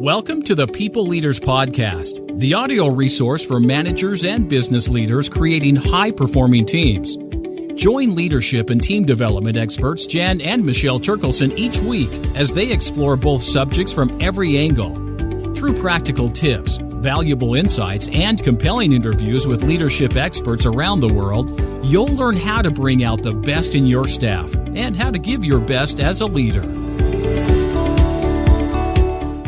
Welcome to the People Leaders Podcast, the audio resource for managers and business leaders creating high-performing teams. Join leadership and team development experts Jan and Michelle Turkelson each week as they explore both subjects from every angle. Through practical tips, valuable insights, and compelling interviews with leadership experts around the world, you'll learn how to bring out the best in your staff and how to give your best as a leader.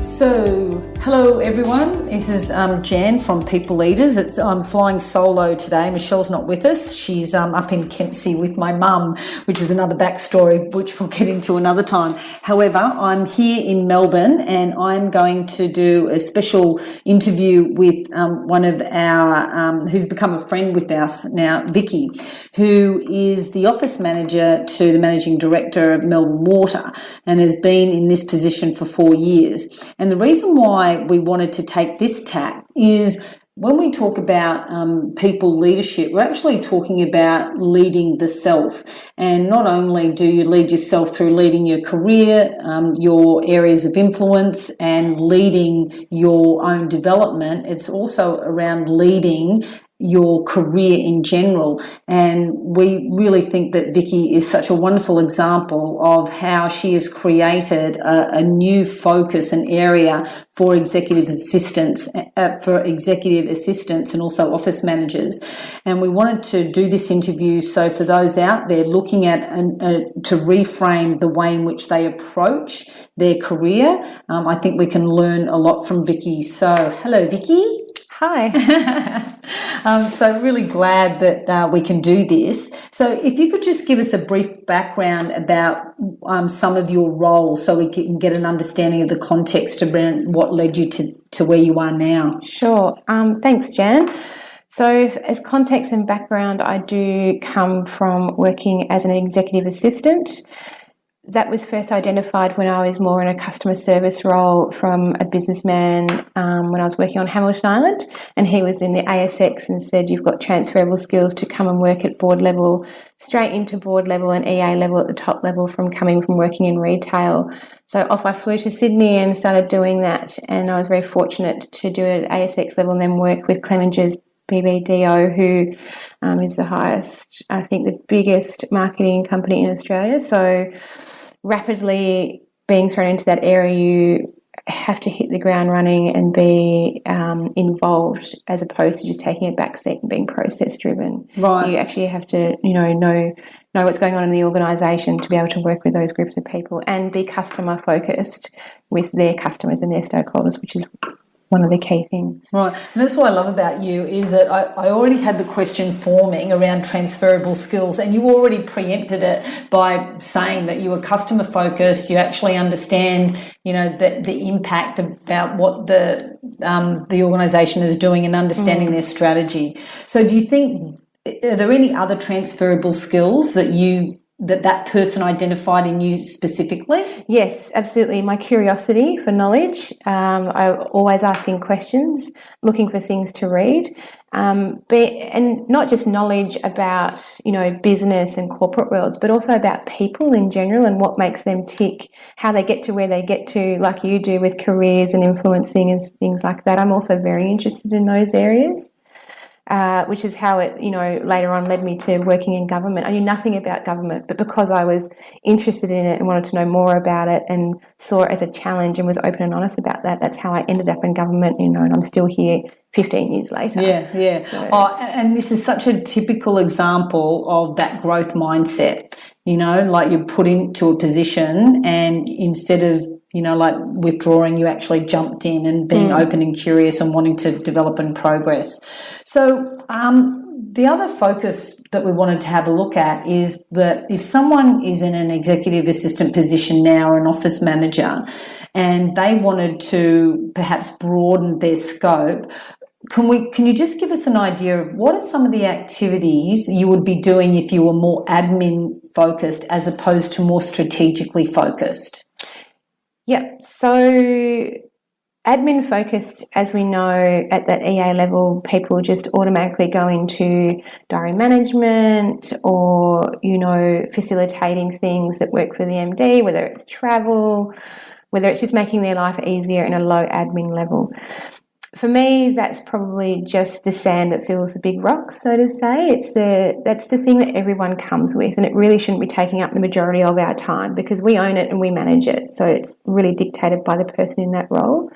So, hello everyone, this is Jan from People Leaders. I'm flying solo today. Michelle's not with us. She's up in Kempsey with my mum, which is another backstory, which we'll get into another time. However, I'm here in Melbourne and I'm going to do a special interview with one of our, who's become a friend with us now, Vicki, who is the office manager to the managing director of Melbourne Water and has been in this position for 4 years. And the reason why we wanted to take this tack is when we talk about people leadership, we're actually talking about leading the self. And not only do you lead yourself through leading your career, your areas of influence and leading your own development, it's also around leading your career in general. And we really think that Vicki is such a wonderful example of how she has created a new focus, an area for executive assistants and also office managers. And we wanted to do this interview so for those out there looking at to reframe the way in which they approach their career, I think we can learn a lot from Vicki. So hello Vicki. Hi. So really glad that we can do this. So if you could just give us a brief background about some of your roles so we can get an understanding of the context around what led you to where you are now. Sure. Thanks, Jan. So as context and background, I do come from working as an executive assistant. That was first identified when I was more in a customer service role from a businessman when I was working on Hamilton Island, and he was in the ASX and said, you've got transferable skills to come and work at board level, straight into board level and EA level at the top level from working in retail. So off I flew to Sydney and started doing that, and I was very fortunate to do it at ASX level and then work with Clemenger's BBDO, who is the highest, I think the biggest marketing company in Australia. So rapidly being thrown into that area, you have to hit the ground running and be involved as opposed to just taking a back seat and being process driven. Right. You actually have to, know what's going on in the organisation to be able to work with those groups of people and be customer focused with their customers and their stakeholders, which is one of the key things. Right. And that's what I love about you is that I already had the question forming around transferable skills, and you already preempted it by saying that you were customer focused. You actually understand, the impact about what the organisation is doing and understanding their strategy. So do you think, are there any other transferable skills that person identified in you specifically? Yes, absolutely. My curiosity for knowledge, I'm always asking questions, looking for things to read, and not just knowledge about, business and corporate worlds, but also about people in general and what makes them tick, how they get to where they get to, like you do with careers and influencing and things like that. I'm also very interested in those areas. Which is how it, later on led me to working in government. I knew nothing about government, but because I was interested in it and wanted to know more about it and saw it as a challenge and was open and honest about that, that's how I ended up in government, and I'm still here 15 years later. Yeah. So. And this is such a typical example of that growth mindset, like you're put into a position and instead of, like withdrawing, you actually jumped in and being open and curious and wanting to develop and progress. So the other focus that we wanted to have a look at is that if someone is in an executive assistant position now or an office manager and they wanted to perhaps broaden their scope, can you just give us an idea of what are some of the activities you would be doing if you were more admin focused as opposed to more strategically focused? Yep. So admin focused, as we know, at that EA level, people just automatically go into diary management or, facilitating things that work for the MD, whether it's travel, whether it's just making their life easier in a low admin level. For me, that's probably just the sand that fills the big rocks, so to say. That's the thing that everyone comes with, and it really shouldn't be taking up the majority of our time because we own it and we manage it. So it's really dictated by the person in that role.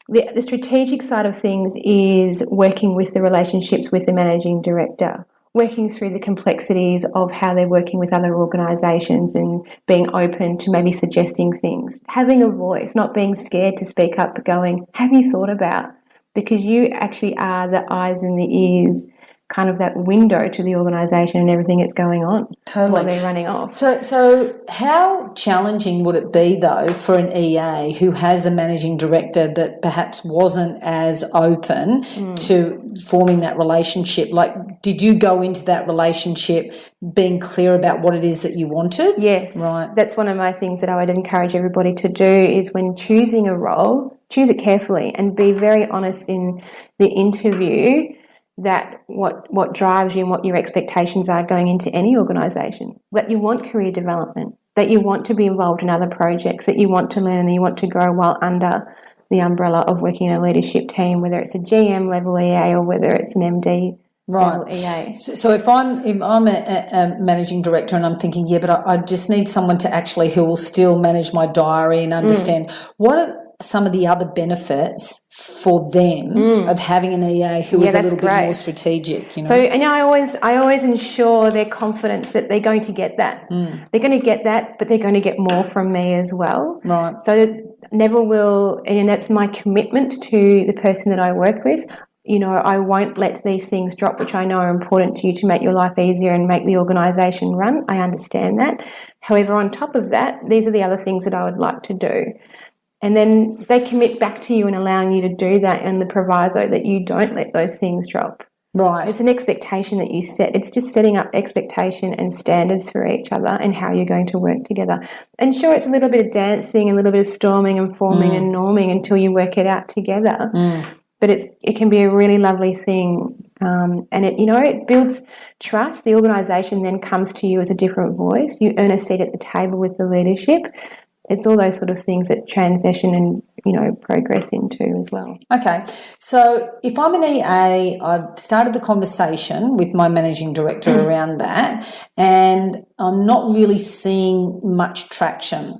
The strategic side of things is working with the relationships with the managing director, working through the complexities of how they're working with other organisations and being open to maybe suggesting things, having a voice, not being scared to speak up, but going, have you thought about? Because you actually are the eyes and the ears, kind of that window to the organisation and everything that's going on. Totally. While they're running off. So how challenging would it be, though, for an EA who has a managing director that perhaps wasn't as open to forming that relationship? Like, did you go into that relationship being clear about what it is that you wanted? Yes. Right. That's one of my things that I would encourage everybody to do is when choosing a role, choose it carefully and be very honest in the interview that what drives you and what your expectations are going into any organisation, that you want career development, that you want to be involved in other projects, that you want to learn and you want to grow while under the umbrella of working in a leadership team, whether it's a GM level EA or whether it's an MD level EA. So if I'm a managing director and I'm thinking, but I just need someone to actually who will still manage my diary and understand what are some of the other benefits for them of having an EA who is a little bit more strategic, you know. So, and I always ensure their confidence that they're going to get that. They're going to get that, but they're going to get more from me as well. Right. So never will, and that's my commitment to the person that I work with. You know, I won't let these things drop, which I know are important to you to make your life easier and make the organisation run. I understand that. However, on top of that, these are the other things that I would like to do. And then they commit back to you and allowing you to do that and the proviso that you don't let those things drop. Right. It's an expectation that you set. It's just setting up expectation and standards for each other and how you're going to work together. And sure, it's a little bit of dancing, a little bit of storming and forming and norming until you work it out together. But it can be a really lovely thing. And it builds trust. The organisation then comes to you as a different voice. You earn a seat at the table with the leadership. It's all those sort of things that transition and, progress into as well. Okay. So if I'm an EA, I've started the conversation with my managing director around that and I'm not really seeing much traction.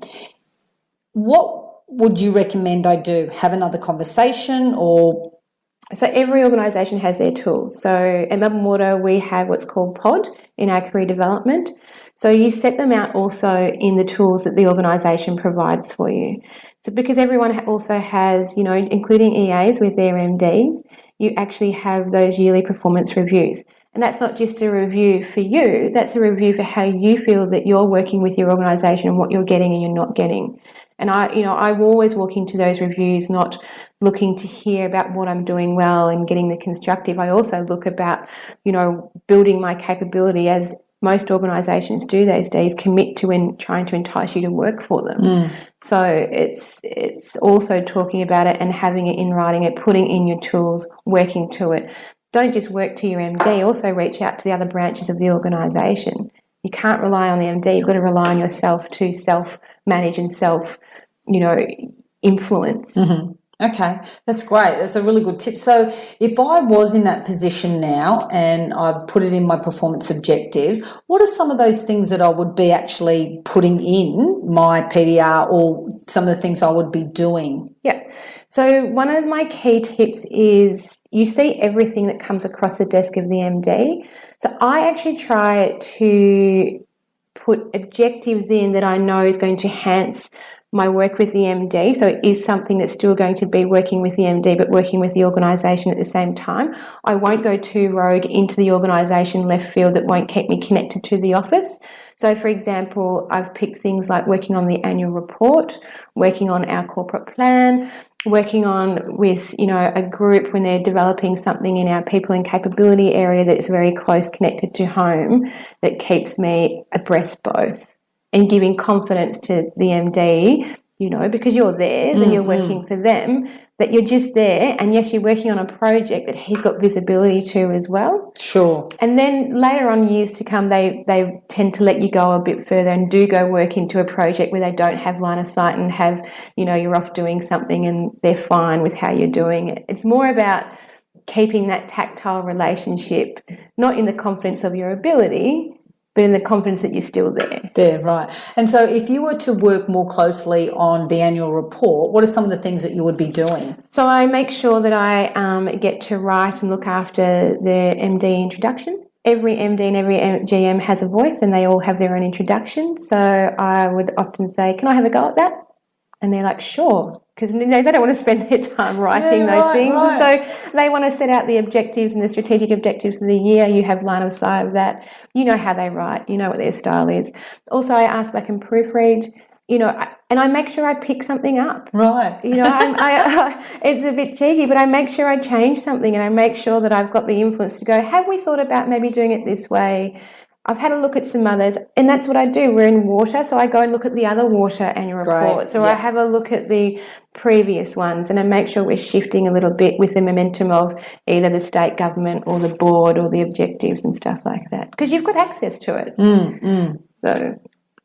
What would you recommend I do? Have another conversation or? So every organisation has their tools. So at Melbourne Water, we have what's called POD in our career development. So you set them out also in the tools that the organisation provides for you. So because everyone also has, including EAs with their MDs, you actually have those yearly performance reviews. And that's not just a review for you, that's a review for how you feel that you're working with your organisation and what you're getting and you're not getting. And I always walk into those reviews not looking to hear about what I'm doing well and getting the constructive. I also look about, building my capability as most organisations do these days, commit to trying to entice you to work for them. So it's also talking about it and having it in writing, it putting in your tools, working to it. Don't just work to your MD, also reach out to the other branches of the organisation. You can't rely on the MD, you've got to rely on yourself to self-manage and influence. Okay, that's great. That's a really good tip. So if I was in that position now and I put it in my performance objectives, what are some of those things that I would be actually putting in my PDR or some of the things I would be doing? Yeah. So one of my key tips is you see everything that comes across the desk of the MD. So I actually try to put objectives in that I know is going to enhance my work with the MD. So it is something that's still going to be working with the MD, but working with the organisation at the same time. I won't go too rogue into the organisation left field that won't keep me connected to the office. So, for example, I've picked things like working on the annual report, working on our corporate plan, working on with, a group when they're developing something in our people and capability area that is very close connected to home that keeps me abreast both. And giving confidence to the MD, because you're theirs and you're working for them, that you're just there, and yes, you're working on a project that he's got visibility to as well. Sure. And then later on, years to come, they tend to let you go a bit further and do go work into a project where they don't have line of sight and have, you're off doing something and they're fine with how you're doing it. It's more about keeping that tactile relationship, not in the confidence of your ability, but in the confidence that you're still there. There, right. And so if you were to work more closely on the annual report, what are some of the things that you would be doing? So I make sure that I get to write and look after the MD introduction. Every MD and every GM has a voice and they all have their own introduction. So I would often say, can I have a go at that? And they're like, sure, because they don't want to spend their time writing those things. Right. And so they want to set out the objectives and the strategic objectives of the year. You have line of sight of that. You know how they write. You know what their style is. Also, I ask back and proofread, and I make sure I pick something up. Right. It's a bit cheeky, but I make sure I change something and I make sure that I've got the influence to go, have we thought about maybe doing it this way? I've had a look at some others, and that's what I do. We're in water, so I go and look at the other water annual reports, or I have a look at the previous ones, and I make sure we're shifting a little bit with the momentum of either the state government or the board or the objectives and stuff like that, because you've got access to it. So...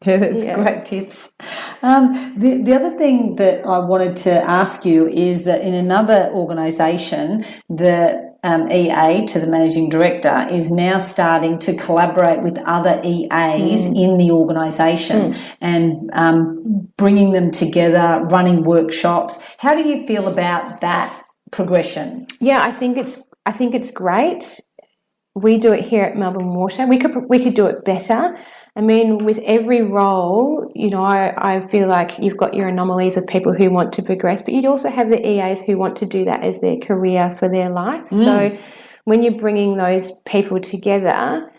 Yeah, that's great tips. The other thing that I wanted to ask you is that in another organisation, the EA to the managing director is now starting to collaborate with other EAs in the organisation and bringing them together, running workshops. How do you feel about that progression? Yeah, I think it's great. We do it here at Melbourne Water. We could do it better. I mean, with every role, I feel like you've got your anomalies of people who want to progress, but you'd also have the EAs who want to do that as their career for their life. So when you're bringing those people together,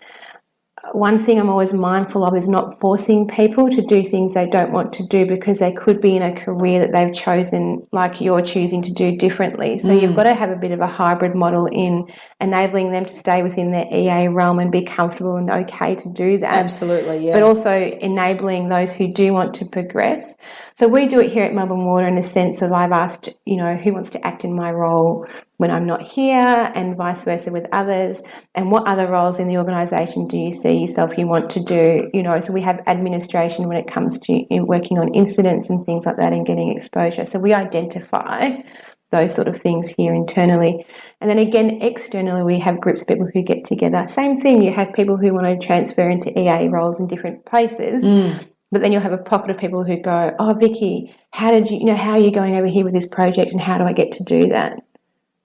one thing I'm always mindful of is not forcing people to do things they don't want to do, because they could be in a career that they've chosen, like you're choosing to do differently. So you've got to have a bit of a hybrid model in enabling them to stay within their EA realm and be comfortable and okay to do that. Absolutely, yeah. But also enabling those who do want to progress. So we do it here at Melbourne Water in the sense of I've asked, who wants to act in my role when I'm not here, and vice versa with others, and what other roles in the organisation do you see yourself you want to do? So we have administration when it comes to working on incidents and things like that and getting exposure. So we identify those sort of things here internally. And then again, externally, we have groups of people who get together. Same thing, you have people who want to transfer into EA roles in different places. But then you'll have a pocket of people who go, oh, Vicki, how are you going over here with this project, and how do I get to do that?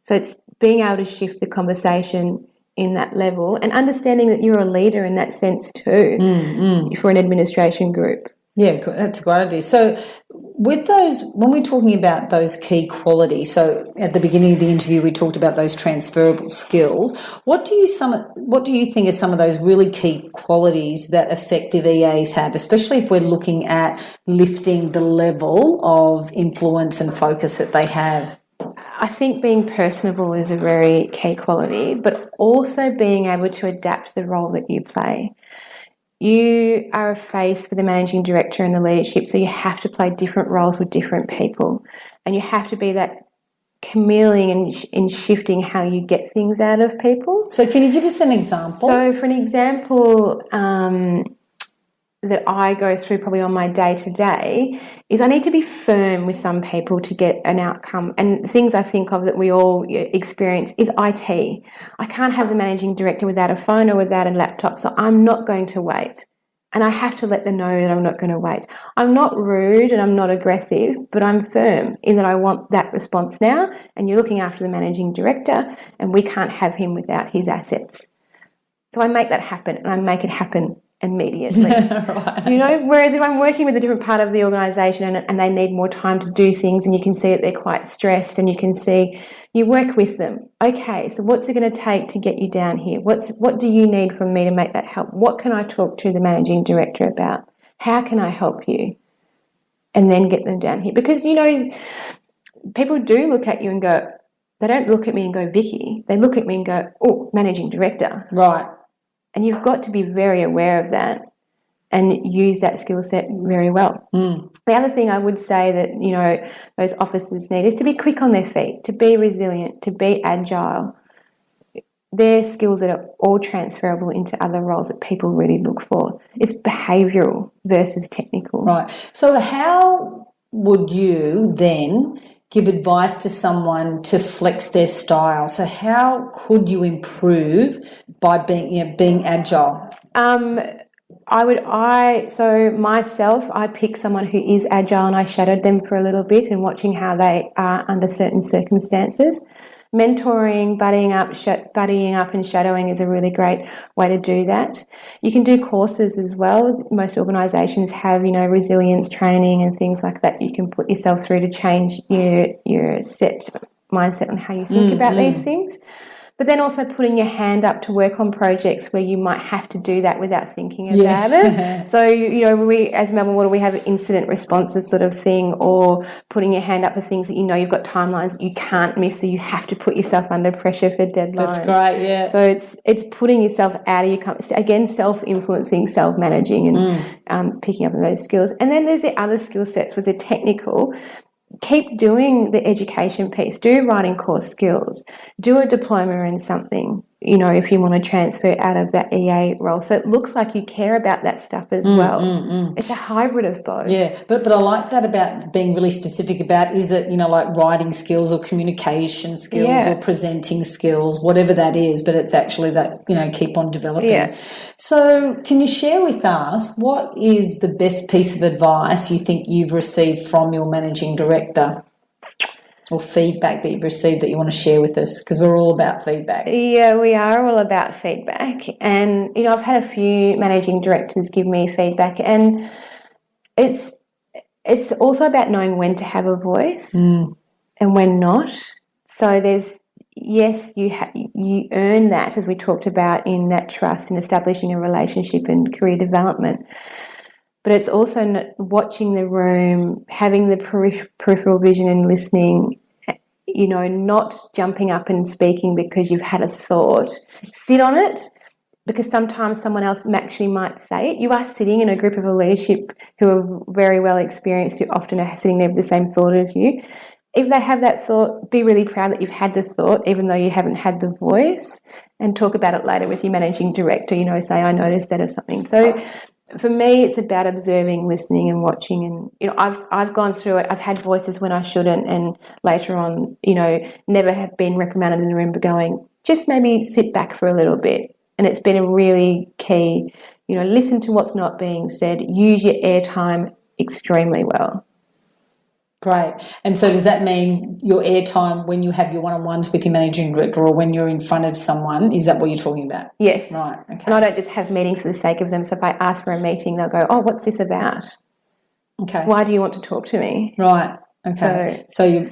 So it's being able to shift the conversation in that level and understanding that you're a leader in that sense too for an administration group. Yeah, that's a great idea. So with those, when we're talking about those key qualities, so at the beginning of the interview we talked about those transferable skills. What do you think are some of those really key qualities that effective EAs have, especially if we're looking at lifting the level of influence and focus that they have? I think being personable is a very key quality, but also being able to adapt the role that you play. You are a face for the managing director and the leadership, so you have to play different roles with different people, and you have to be that chameleon in shifting how you get things out of people. So can you give us an example? So for an example that I go through probably on my day-to-day is I need to be firm with some people to get an outcome. And things I think of that we all experience is IT. I can't have the managing director without a phone or without a laptop, so I'm not going to wait. And I have to let them know that I'm not going to wait. I'm not rude and I'm not aggressive, but I'm firm in that I want that response now, and you're looking after the managing director, and we can't have him without his assets. So I make that happen, and I make it happen immediately. Right. Whereas if I'm working with a different part of the organisation and they need more time to do things, and you can see that they're quite stressed, and you can see, you work with them. Okay, so what's it going to take to get you down here? What do you need from me to make that help? What can I talk to the managing director about? How can I help you? And then get them down here. Because, people do look at you and go, they don't look at me and go, Vicki. They look at me and go, oh, managing director. Right. And you've got to be very aware of that and use that skill set very well. The other thing I would say that, you know, those officers need is to be quick on their feet, to be resilient, to be agile. They're skills that are all transferable into other roles that people really look for. It's behavioural versus technical. Right. So how would you then give advice to someone to flex their style? So how could you improve by being agile? I pick someone who is agile, and I shadowed them for a little bit and watching how they are under certain circumstances. Mentoring, buddying up and shadowing is a really great way to do that. You can do courses as well. Most organisations have, you know, resilience training and things like that you can put yourself through to change your mindset on how you think about these things. But then also putting your hand up to work on projects where you might have to do that without thinking about it. So, you know, we as Melbourne Water, we have an incident responses sort of thing, or putting your hand up for things that you know you've got timelines that you can't miss, so you have to put yourself under pressure for deadlines. That's great, yeah. So it's putting yourself out of your comfort, again, self-influencing, self-managing and picking up on those skills. And then there's the other skill sets with the technical. Keep doing the education piece, do writing course skills, do a diploma in something, you know, if you want to transfer out of that EA role. So it looks like you care about that stuff as well. It's a hybrid of both. Yeah, but I like that about being really specific about, is it, you know, like writing skills or communication skills or presenting skills, whatever that is, but it's actually that, you know, keep on developing. Yeah. So can you share with us what is the best piece of advice you think you've received from your managing director? Or feedback that you've received that you want to share with us, because we're all about feedback. Yeah, we are all about feedback. And, you know, I've had a few managing directors give me feedback, and it's also about knowing when to have a voice and when not. So there's, yes, you earn that, as we talked about, in that trust and establishing a relationship and career development. But it's also watching the room, having the peripheral vision and listening, you know, not jumping up and speaking because you've had a thought. Sit on it, because sometimes someone else actually might say it. You are sitting in a group of a leadership who are very well experienced, who often are sitting there with the same thought as you. If they have that thought, be really proud that you've had the thought, even though you haven't had the voice, and talk about it later with your managing director, you know, say, I noticed that or something. So for me, it's about observing, listening and watching. And, you know, I've gone through it. I've had voices when I shouldn't, and later on, you know, never have been reprimanded in the room, but going, just maybe sit back for a little bit. And it's been a really key, you know, listen to what's not being said, use your airtime extremely well. Great. And so does that mean your airtime when you have your one-on-ones with your managing director, or when you're in front of someone, is that what you're talking about? Yes. Right, okay. And I don't just have meetings for the sake of them. So if I ask for a meeting, they'll go, oh, what's this about? Okay. Why do you want to talk to me? Right. Okay. So you're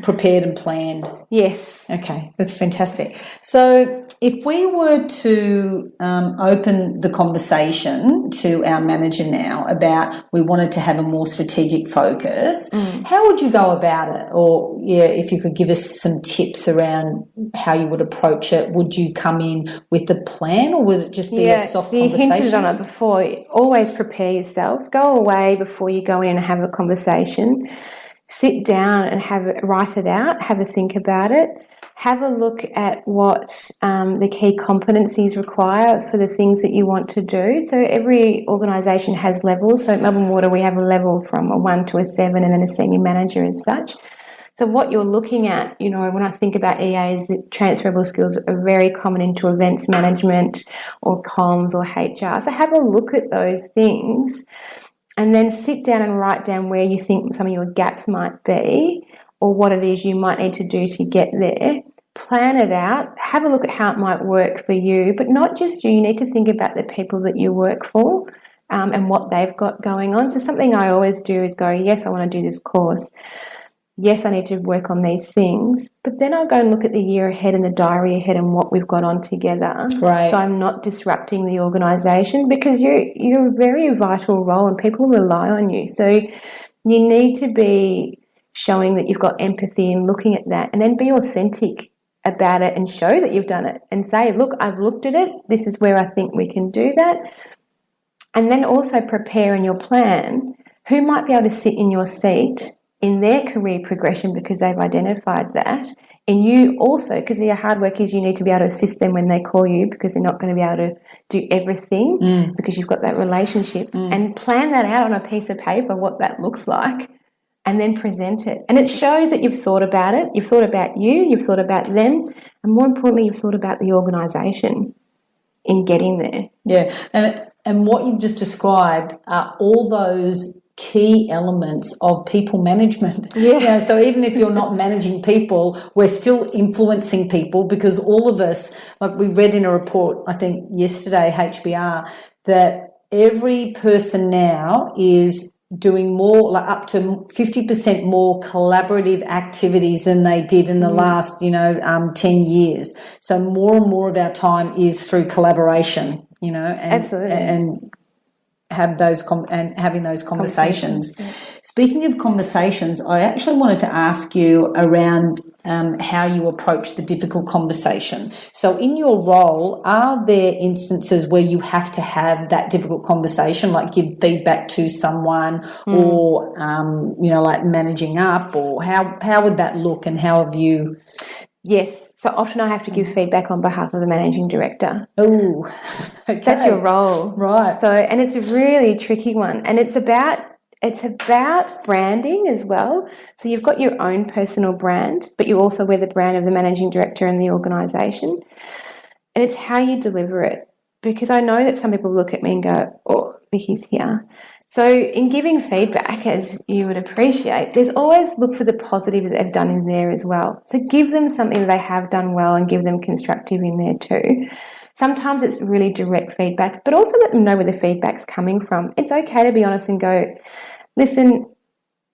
prepared and planned. Yes. Okay. That's fantastic. So if we were to open the conversation to our manager now about we wanted to have a more strategic focus, how would you go about it? Or, if you could give us some tips around how you would approach it. Would you come in with a plan, or would it just be a soft conversation? You hinted on it before. Always prepare yourself. Go away before you go in and have a conversation. Sit down and write it out, have a think about it, have a look at what the key competencies require for the things that you want to do. So every organisation has levels. So at Melbourne Water, we have a level from a 1 to a 7 and then a senior manager as such. So what you're looking at, you know, when I think about EAs, the transferable skills are very common into events management or comms or HR. So have a look at those things. And then sit down and write down where you think some of your gaps might be, or what it is you might need to do to get there. Plan it out. Have a look at how it might work for you, but not just you. You need to think about the people that you work for and what they've got going on. So something I always do is go, yes, I want to do this course. Yes, I need to work on these things, but then I'll go and look at the year ahead and the diary ahead and what we've got on together. Right. So I'm not disrupting the organisation, because you're a very vital role and people rely on you. So you need to be showing that you've got empathy and looking at that, and then be authentic about it and show that you've done it and say, look, I've looked at it. This is where I think we can do that. And then also prepare in your plan who might be able to sit in your seat in their career progression because they've identified that. And you also, because your hard work is you need to be able to assist them when they call you because they're not going to be able to do everything because you've got that relationship. And plan that out on a piece of paper, what that looks like, and then present it. And it shows that you've thought about it. You've thought about you, you've thought about them, and more importantly, you've thought about the organisation in getting there. Yeah, and what you've just described are all those key elements of people management. Yeah. You know, so even if you're not managing people, we're still influencing people, because all of us, like we read in a report, I think yesterday, HBR, that every person now is doing more, like up to 50% more collaborative activities than they did in the last, 10 years. So more and more of our time is through collaboration, and, Absolutely. and having those conversations. Yeah. Speaking of conversations, I actually wanted to ask you around how you approach the difficult conversation. So in your role, are there instances where you have to have that difficult conversation, like give feedback to someone or, like managing up, or how would that look, and how have you? Yes. So often I have to give feedback on behalf of the managing director. Oh, okay. That's your role. Right. So, and it's a really tricky one. And it's about branding as well. So you've got your own personal brand, but you also wear the brand of the managing director and the organisation. And it's how you deliver it. Because I know that some people look at me and go, oh, Vicki's here. So in giving feedback, as you would appreciate, there's always look for the positive that they've done in there as well. So give them something that they have done well and give them constructive in there too. Sometimes it's really direct feedback, but also let them know where the feedback's coming from. It's okay to be honest and go, listen,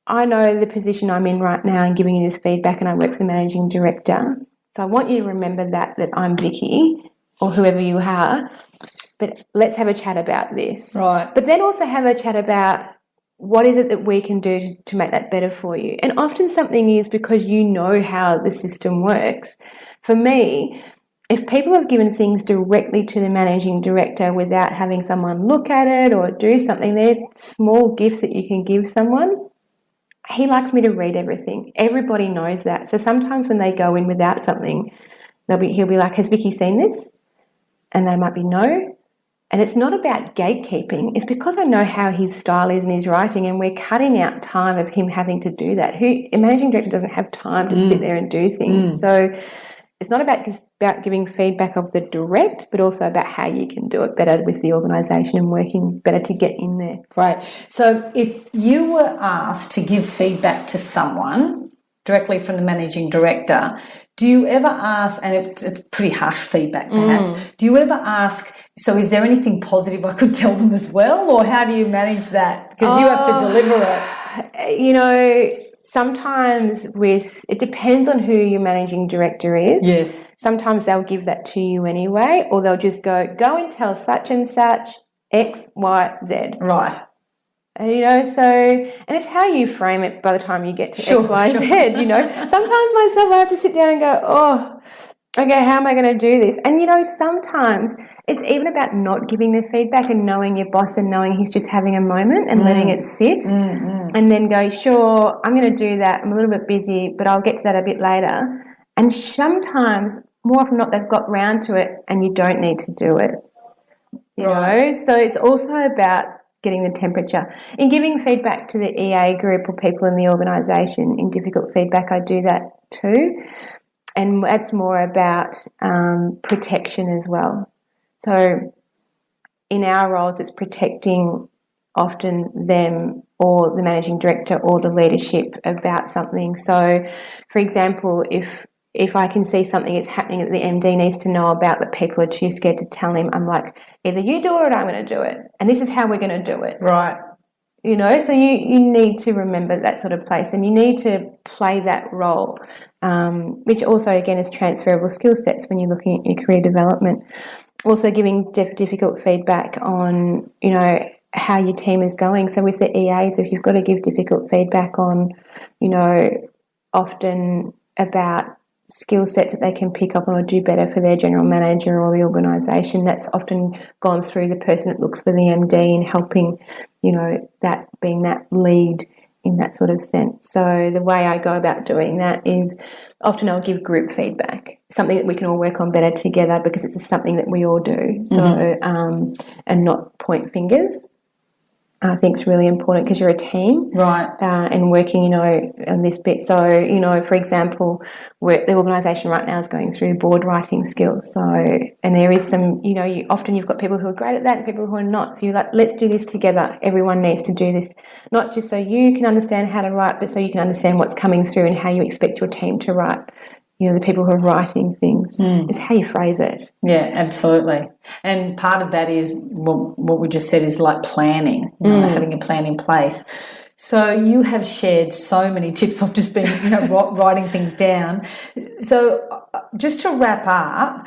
I know the position I'm in right now and giving you this feedback, and I work for the managing director. So I want you to remember that I'm Vicki, or whoever you are, but let's have a chat about this. Right. But then also have a chat about what is it that we can do to make that better for you. And often something is because you know how the system works. For me, if people have given things directly to the managing director without having someone look at it or do something, they're small gifts that you can give someone. He likes me to read everything. Everybody knows that. So sometimes when they go in without something, he'll be like, has Vicki seen this? And they might be no. And it's not about gatekeeping. It's because I know how his style is in his writing, and we're cutting out time of him having to do that. A managing director doesn't have time to sit there and do things. So it's not about giving feedback of the direct, but also about how you can do it better with the organisation and working better to get in there. Great. So if you were asked to give feedback to someone directly from the managing director, do you ever ask, and it's pretty harsh feedback perhaps, do you ever ask, so is there anything positive I could tell them as well, or how do you manage that? Because you have to deliver it. Sometimes it depends on who your managing director is. Yes. Sometimes they'll give that to you anyway, or they'll just go and tell such and such X, Y, Z. Right. And it's how you frame it by the time you get to X, Y, Z, Sometimes myself, I have to sit down and go, oh, okay, how am I going to do this? And, sometimes it's even about not giving the feedback and knowing your boss and knowing he's just having a moment and letting it sit and then go, sure, I'm going to do that. I'm a little bit busy, but I'll get to that a bit later. And sometimes, more often than not, they've got round to it and you don't need to do it, So it's also about getting the temperature. In giving feedback to the EA group or people in the organisation in difficult feedback, I do that too. And that's more about protection as well. So in our roles, it's protecting often them or the managing director or the leadership about something. So, for example, if I can see something is happening that the MD needs to know about but people are too scared to tell him, I'm like, either you do it or I'm going to do it. And this is how we're going to do it. Right. So you need to remember that sort of place, and you need to play that role, which also, again, is transferable skill sets when you're looking at your career development. Also giving difficult feedback on, how your team is going. So with the EAs, if you've got to give difficult feedback on, often about skill sets that they can pick up on or do better for their general manager or the organisation. That's often gone through the person that looks for the MD and helping, that being that lead in that sort of sense. So the way I go about doing that is often I'll give group feedback, something that we can all work on better together because it's just something that we all do. So, and not point fingers. I think it's really important because you're a team, right? And working, on this bit. So, for example, the organisation right now is going through board writing skills. So, and there is some, often you've got people who are great at that and people who are not. So you're like, let's do this together. Everyone needs to do this, not just so you can understand how to write, but so you can understand what's coming through and how you expect your team to write. The people who are writing things. It's how you phrase it. Yeah, absolutely. And part of that is what we just said is like planning, having a plan in place. So you have shared so many tips. I've just been, writing things down. So just to wrap up,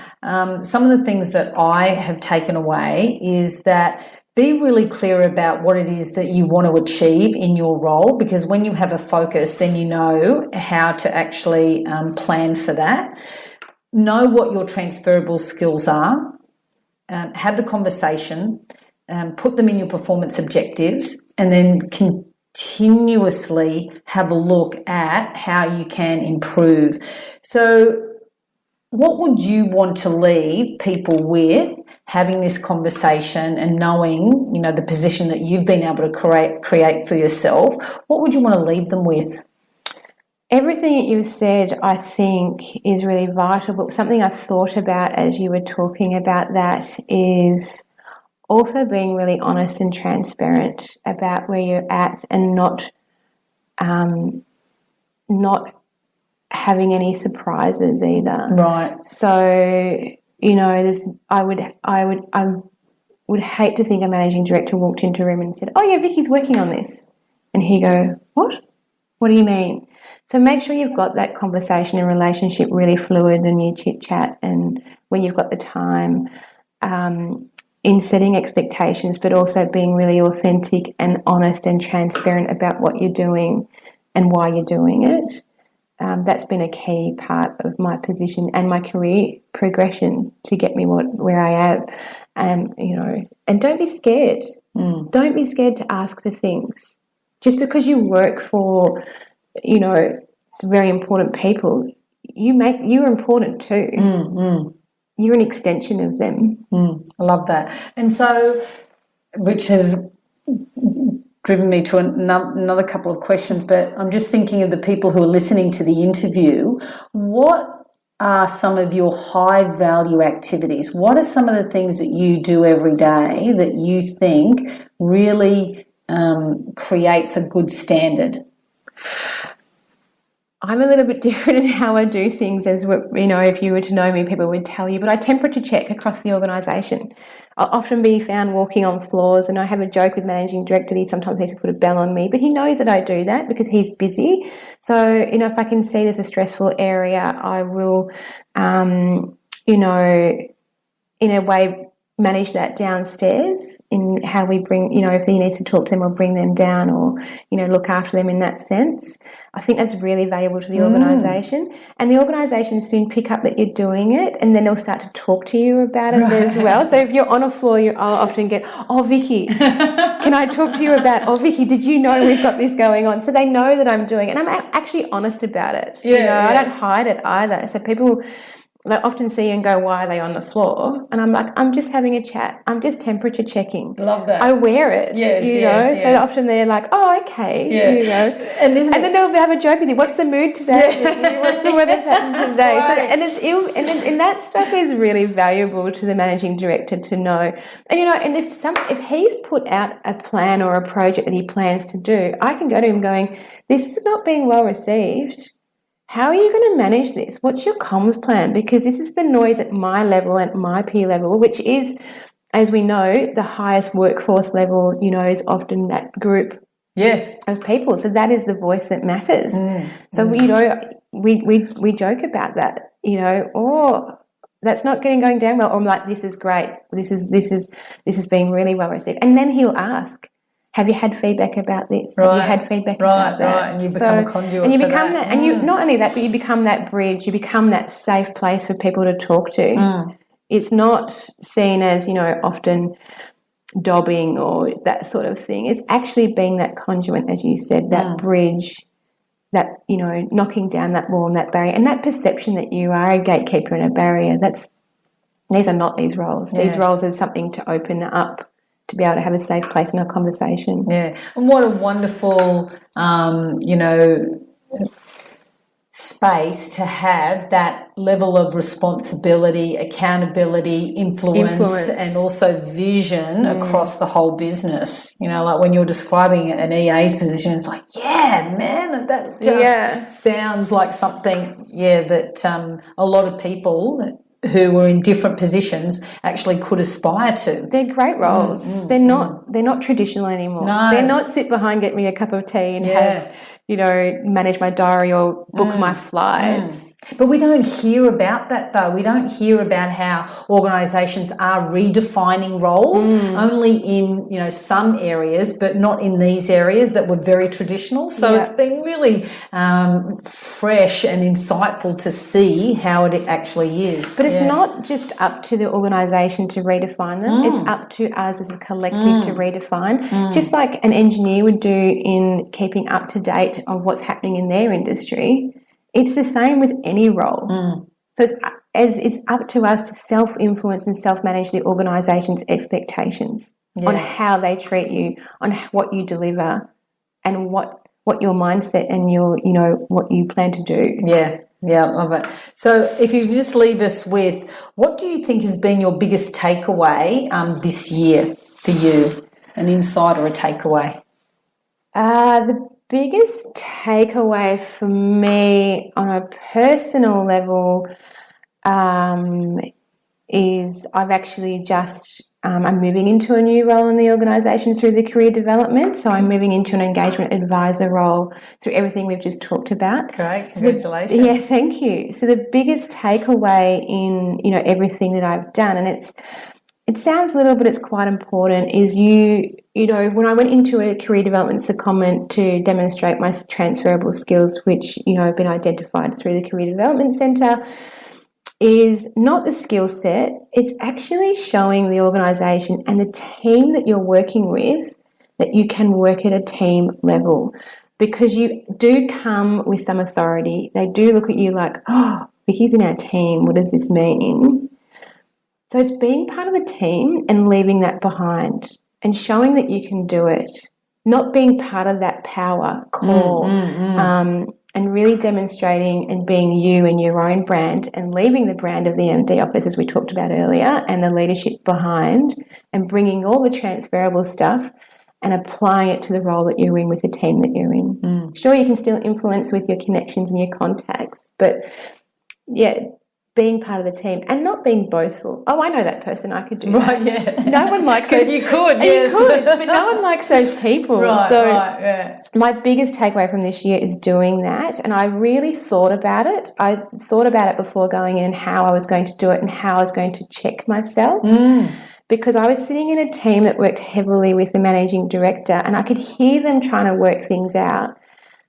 some of the things that I have taken away is that be really clear about what it is that you want to achieve in your role, because when you have a focus, then you know how to actually plan for that. Know what your transferable skills are. Have the conversation. Put them in your performance objectives, and then continuously have a look at how you can improve. So what would you want to leave people with having this conversation and knowing, the position that you've been able to create for yourself? What would you want to leave them with? Everything that you've said, I think, is really vital. But something I thought about as you were talking about that is also being really honest and transparent about where you're at and not having any surprises either. Right. So, I would hate to think a managing director walked into a room and said, "Oh yeah, Vicky's working on this," and he go, "What? What do you mean?" So make sure you've got that conversation and relationship really fluid, and you chit chat, and when you've got the time, in setting expectations, but also being really authentic and honest and transparent about what you're doing and why you're doing it. That's been a key part of my position and my career progression to get me where I am. And don't be scared. Don't be scared to ask for things. Just because you work for, some very important people, you're important too. You're an extension of them. I love that. And so, which has driven me to another couple of questions, but I'm just thinking of the people who are listening to the interview. What are some of your high value activities? What are some of the things that you do every day that you think really creates a good standard? I'm a little bit different in how I do things, as if you were to know me, people would tell you, but I temperature check across the organisation. I'll often be found walking on floors, and I have a joke with managing director. He sometimes needs to put a bell on me, but he knows that I do that because he's busy. So, if I can see there's a stressful area, I will, in a way, manage that downstairs in how we bring, if he needs to talk to them or bring them down or, look after them in that sense. I think that's really valuable to the organisation. And the organisation soon pick up that you're doing it, and then they'll start to talk to you about it as well. So if you're on a floor, I'll often get, "Oh, Vicki, can I talk to you about, oh, Vicki, did you know we've got this going on?" So they know that I'm doing it. And I'm actually honest about it. I don't hide it either. So people... I often see you and go, "Why are they on the floor?" And I'm like, "I'm just having a chat. I'm just temperature checking." Love that. I wear it, So often they're like, "Oh, okay," And then they'll have a joke with you. "What's the mood today? What's the weather pattern today?" Right. So, and that stuff is really valuable to the managing director to know. And and if he's put out a plan or a project that he plans to do, I can go to him going, "This is not being well received. How are you going to manage this? What's your comms plan? Because this is the noise at my level, at my peer level," which is, as we know, the highest workforce level, is often that group of people. So that is the voice that matters. So, we joke about that, or that's not going down well, or I'm like, "This is great. This is being really well received." And then he'll ask, Have you had feedback about this? Have you had feedback about that? Right, and you become a conduit and you for become that. And you not only that, but you become that bridge. You become that safe place for people to talk to. It's not seen as, often dobbing or that sort of thing. It's actually being that conduit, as you said, that bridge, that, knocking down that wall and that barrier, and that perception that you are a gatekeeper and a barrier. These are not these roles. Yeah. These roles are something to open up, to be able to have a safe place in a conversation. Yeah, and what a wonderful, space to have that level of responsibility, accountability, influence. And also vision across the whole business. Like when you're describing an EA's position, it's like, yeah, man, that just sounds like something, that a lot of people who were in different positions actually could aspire to. They're great roles. They're not traditional anymore. No. They're not sit behind, get me a cup of tea and have, manage my diary or book my flights. But we don't hear about that, though. We don't hear about how organisations are redefining roles, only in, some areas, but not in these areas that were very traditional. So it's been really fresh and insightful to see how it actually is. But it's not just up to the organisation to redefine them. It's up to us as a collective to redefine. Just like an engineer would do in keeping up to date on what's happening in their industry, it's the same with any role. So it's up to us to self-influence and self-manage the organisation's expectations on how they treat you, on what you deliver, and what your mindset and your, what you plan to do. Yeah, I love it. So if you just leave us with, what do you think has been your biggest takeaway this year for you? An insight or a takeaway? The biggest takeaway for me on a personal level is I've actually just I'm moving into a new role in the organisation through the career development. So I'm moving into an engagement advisor role through everything we've just talked about. Great, congratulations. Thank you. So the biggest takeaway in everything that I've done, and it sounds little, but it's quite important, is when I went into a career development secondment to demonstrate my transferable skills, which, have been identified through the Career Development Centre, is not the skill set, it's actually showing the organisation and the team that you're working with that you can work at a team level, because you do come with some authority. They do look at you like, oh, Vicki's in our team, what does this mean? So it's being part of the team and leaving that behind and showing that you can do it, not being part of that power call, and really demonstrating and being you and your own brand and leaving the brand of the MD office, as we talked about earlier, and the leadership behind, and bringing all the transferable stuff and applying it to the role that you're in with the team that you're in. Sure, you can still influence with your connections and your contacts, but being part of the team and not being boastful. Oh, I know that person, I could do that. Right, yeah. No one likes those. Because you could, yes. You could, but no one likes those people. Right. My biggest takeaway from this year is doing that, and I really thought about it. I thought about it before going in and how I was going to do it and how I was going to check myself. Because I was sitting in a team that worked heavily with the managing director, and I could hear them trying to work things out.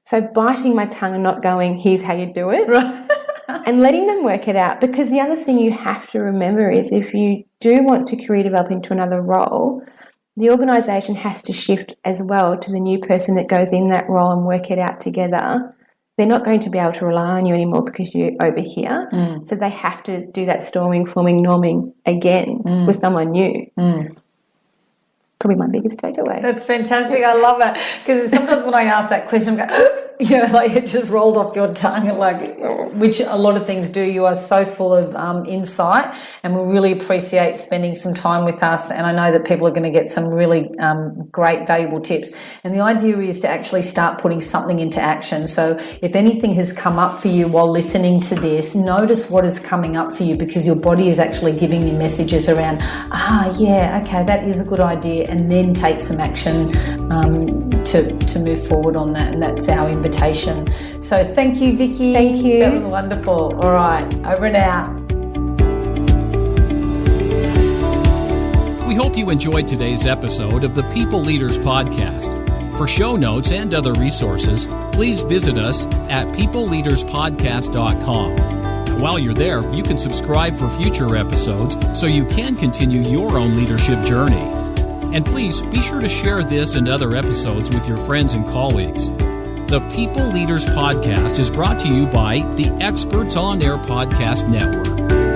So biting my tongue and not going, here's how you do it. Right. And letting them work it out, because the other thing you have to remember is if you do want to career develop into another role, the organisation has to shift as well to the new person that goes in that role and work it out together. They're not going to be able to rely on you anymore because you're over here. So they have to do that storming, forming, norming again with someone new. Probably my biggest takeaway. That's fantastic. I love it, because sometimes when I ask that question, I go, it just rolled off your tongue, which a lot of things do. You are so full of insight, and we really appreciate spending some time with us. And I know that people are going to get some really great, valuable tips. And the idea is to actually start putting something into action. So if anything has come up for you while listening to this, notice what is coming up for you, because your body is actually giving you messages around, okay, that is a good idea, and then take some action to move forward on that. And that's our invitation. So thank you, Vicki. Thank you. That was wonderful. All right, over and out. We hope you enjoyed today's episode of the People Leaders Podcast. For show notes and other resources, please visit us at peopleleaderspodcast.com. And while you're there, you can subscribe for future episodes so you can continue your own leadership journey. And please be sure to share this and other episodes with your friends and colleagues. The People Leaders Podcast is brought to you by the Experts on Air Podcast Network.